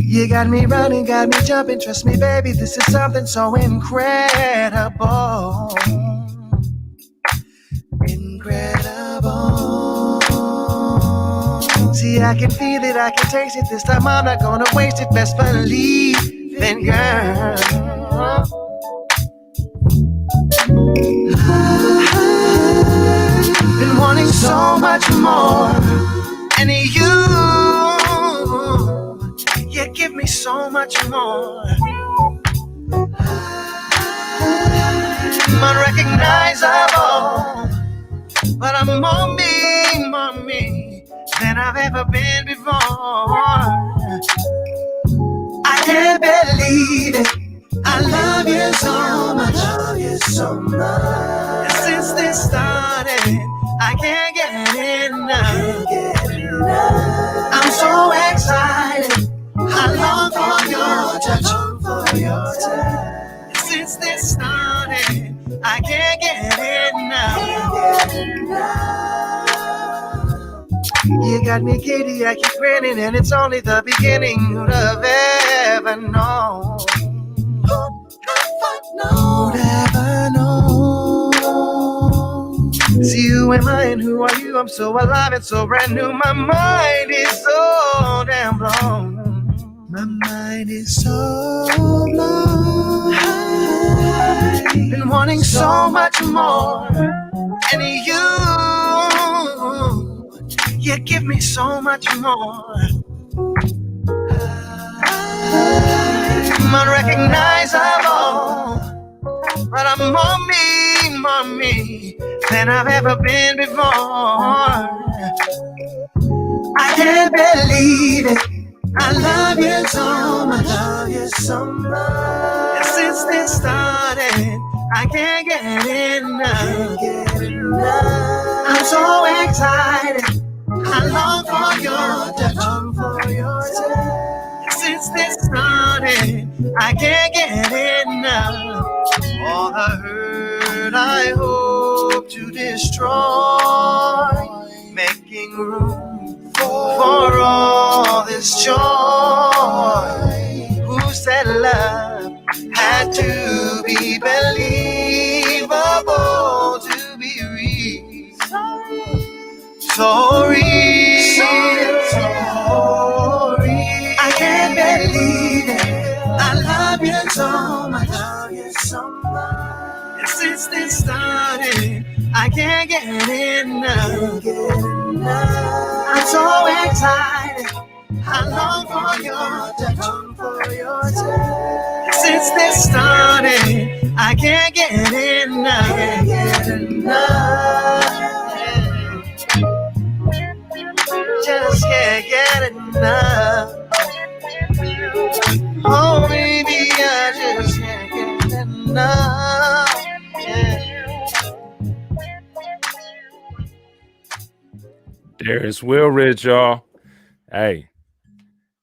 You got me running, got me jumping. Trust me, baby, this is something so incredible. Incredible. See, I can feel it, I can taste it. This time I'm not gonna waste it. Best believe it, girl. I've been wanting so much more. And you give me so much more. I'm unrecognizable, but I'm more me than I've ever been before. I can't believe it. I love you so much. And since this started, I can't get enough. I'm so excited. I long for your touch. Since this started, I can't get enough. You got me giddy, I keep grinning, and it's only the beginning. Who'd have ever known? Who'd ever know? See, who am I and who are you? I'm so alive and so brand new. My mind is so damn blown. My mind is so blown. I've been wanting so much more. And you give me so much more. I'm unrecognizable, but I'm more me than I've ever been before. I can't believe it. I love you so much, love you so much. And since this started, I can't get enough. I'm so excited. I long for your touch, And since this started, I can't get enough. All the hurt I hope to destroy, making room for all this joy. Who said love had to be believable to be real? Sorry. I can't believe it. I love you so much. And since this started, I can't get enough. I'm so excited. I long for your touch. And since this started, I can't get enough. Just can't get enough. Oh, baby, I just can't get enough. There's Will Ridge, y'all. Hey,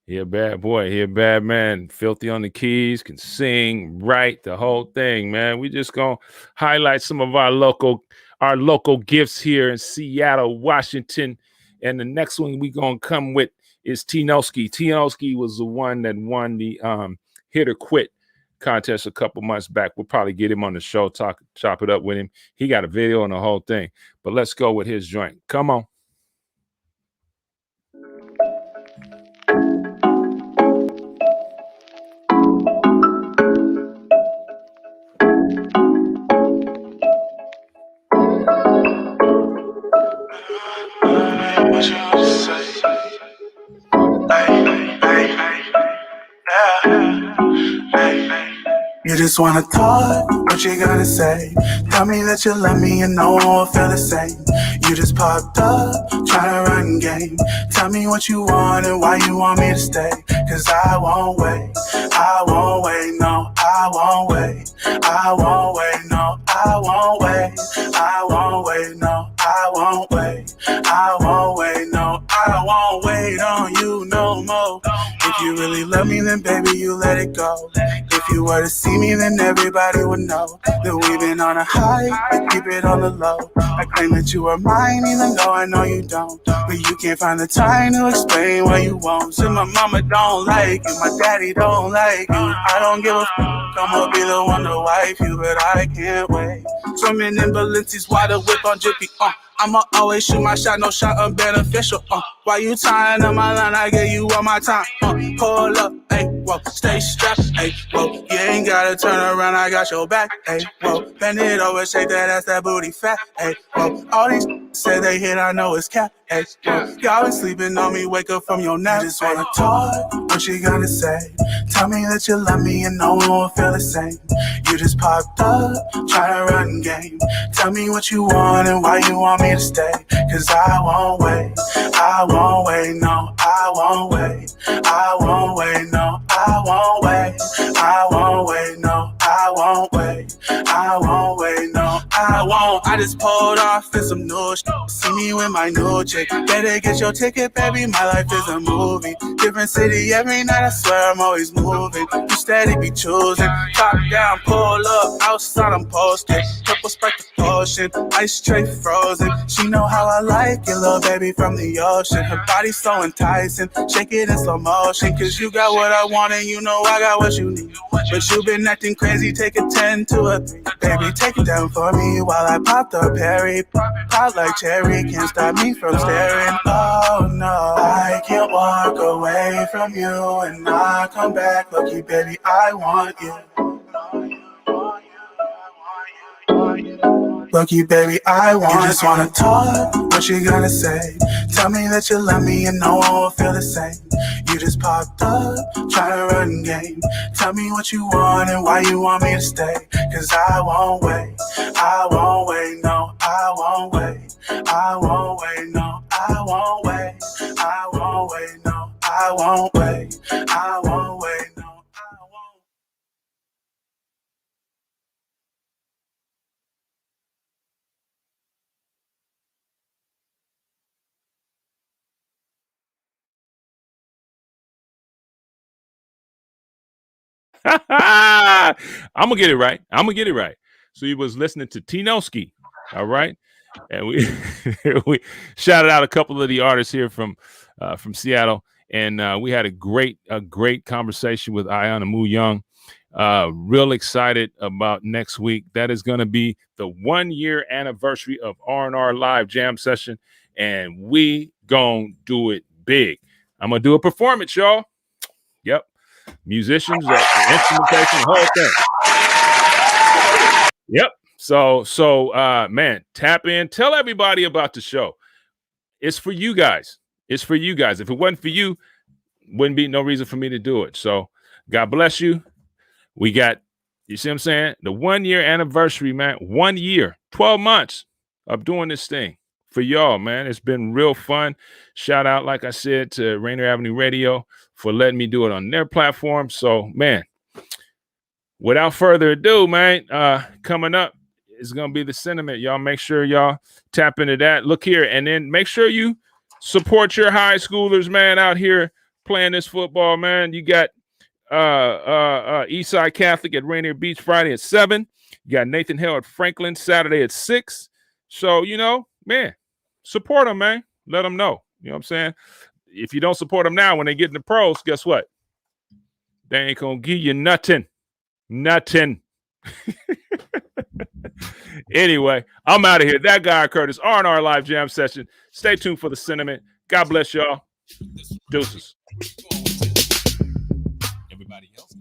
he a bad boy. He a bad man. Filthy on the keys, can sing, write, the whole thing, man. We just gonna highlight some of our local gifts here in Seattle, Washington. And the next one we gonna come with is Tinoski. Tinoski was the one that won the Hit or Quit contest a couple months back. We'll probably get him on the show, chop it up with him. He got a video and the whole thing. But let's go with his joint. Come on. You just wanna talk, what you gotta say? Tell me that you love me and no one will feel the same. You just popped up, tryna run game. Tell me what you want and why you want me to stay. Cause I won't wait, I won't wait, no, I won't wait. I won't wait, no, I won't wait. I won't wait, no, I won't wait. I won't wait, no, I won't wait on you no more. If you really love me, then baby, you let it go. If you were to see me, then everybody would know that we've been on a high, but keep it on the low. I claim that you are mine, even though I know you don't. But you can't find the time to explain why you won't. So my mama don't like you, my daddy don't like you. I don't give a f***, I'ma be the one to wife you, but I can't wait. Swimming in Balenci's, water whip on drippy, I'ma always shoot my shot, no shot unbeneficial, While you tying up my line, I gave you all my time, Pull up, ayy, whoa, stay strapped, ayy, whoa. You ain't gotta turn around, I got your back, ayy, whoa. Bend it over, shake that ass, that booty fat, ayy, whoa. All these say they hit, I know it's cap, ayy, whoa. Y'all been sleeping on me, wake up from your nap. You just wanna talk, what you gonna say? Tell me that you love me and no one will feel the same. You just popped up, tryna run game. Tell me what you want and why you want me to stay. Cause I won't wait, I won't wait, no, I won't wait. I won't wait, no, I won't wait. I won't wait, no, I won't wait. I won't wait, no, I won't. I just pulled off in some new shit. See me with my new chick. Better get your ticket, baby, my life is a movie. Different city every night, I swear I'm always moving. You steady be choosing. Top down, pull up, outside I'm posted. Purple Sprite the potion, ice tray frozen. She know how I like it, little baby from the ocean. Her body's so enticing, shake it in slow motion. Cause you got what I want and you know I got what you need. But you been acting crazy, take a 10 to a 3. Baby, take it down for me while I pop the Perry. Pop like cherry, can't stop me from staring. Oh no, I can't walk away from you and not come back. Lucky baby, I want you. Lucky baby, I want you. Just wanna talk, what you gonna say? Tell me that you love me and no one will feel the same. You just popped up, tryna run game. Tell me what you want and why you want me to stay. Cause I won't wait, I won't wait, no, I won't wait. I won't wait, no, I won't wait. I won't wait, no, I I won't wait. I won't wait. No, I won't. I'm gonna get it right. So you was listening to Tinoski, all right, and we we shouted out a couple of the artists here from Seattle, and we had a great conversation with Ayanna Moo-Young. Real excited about next week. That is going to be the 1-year anniversary of R Live Jamm Session, and we gonna do it big. I'm gonna do a performance, y'all. Yep. Musicians, instrumentation, the whole thing. Yep. So, man, tap in. Tell everybody about the show. It's for you guys. If it wasn't for you, wouldn't be no reason for me to do it. So, God bless you. We got, you see what I'm saying? The 1-year anniversary, man. 1 year, 12 months of doing this thing for y'all, man. It's been real fun. Shout out, like I said, to Rainier Avenue Radio for letting me do it on their platform. So, man, without further ado, man, coming up is going to be the sentiment. Y'all make sure y'all tap into that. Look here, and then make sure you support your high schoolers, man, out here playing this football, man. You got Eastside Catholic at Rainier Beach Friday at 7. You got Nathan Hill at Franklin Saturday at 6. So, you know, man, support them, man. Let them know. You know what I'm saying? If you don't support them now, when they get in the pros, guess what? They ain't gonna give you nothing. Anyway, I'm out of here. That guy, Curtis, R Live Jamm Session. Stay tuned for the sentiment. God bless y'all. Deuces. Everybody else.